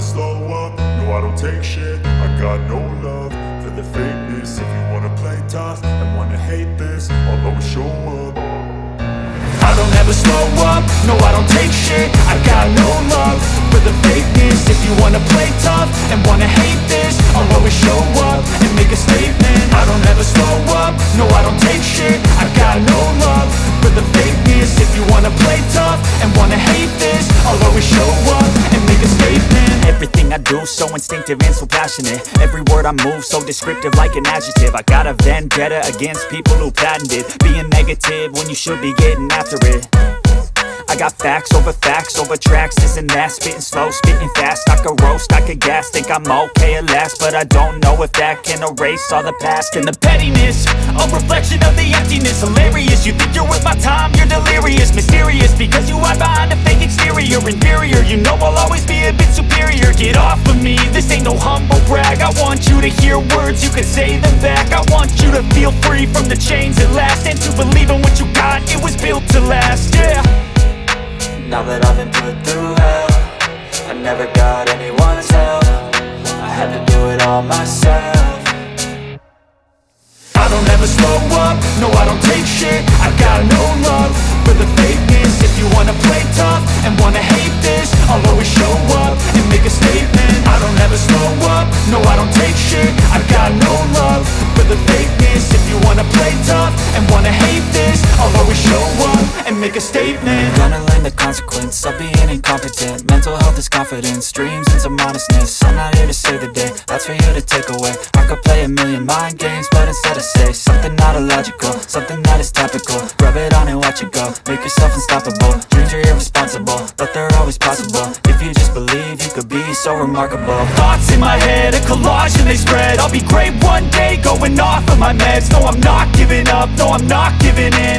slow up, no I don't take shit. I got no love for the fakeness. If you wanna play tough and wanna hate this, I'll always show up. I don't ever slow up, no I don't take shit. I got no love for the fakeness. If you wanna play tough and wanna hate this, I'll always show up and make a statement. I don't ever slow up, no I don't take shit. I got no love for the fakeness. If you wanna play tough and wanna hate this, I'll always show up and make a statement. Everything I do so instinctive and so passionate. Every word I move so descriptive like an adjective. I got a vendetta against people who patented being negative when you should be getting after it. I got facts over tracks, this and that. Spitting slow, spitting fast, I could roast, I could gas. Think I'm okay at last, but I don't know if that can erase all the past. And the pettiness, a reflection of the emptiness. Hilarious, you think you're worth my time, you're delirious. Mysterious, because you hide behind a fake exterior. Inferior, you know I'll always be a bit superior. Get off of me, this ain't no humble brag. I want you to hear words, you can say them back. I want you to feel free from the chains at last, and to believe in what you got, it was built to last, yeah. Now that I've been put through hell, I never got anyone's help. I had to do it all myself. I don't ever slow up, no I don't take shit. I got no love for the fakeness. If you wanna play tough and wanna hate this, I'll always show up and make a statement. I don't ever slow up, no I don't take shit. I got no love for the fakeness. If you wanna play tough and wanna hate this, I'll always show up and make a statement. Gonna learn the consequence of being incompetent. Mental health is confidence, dreams and some honestness. I'm not here to save the day, that's for you to take away. I could play a million mind games, but instead I say something not illogical, something that is topical. Rub it on and watch it go, make yourself unstoppable. Dreams are irresponsible, but they're always possible. If you just believe, you could be so remarkable. Thoughts in my head, a collage and they spread. I'll be great one day, going off of my meds. No, I'm not giving up, no, I'm not giving in.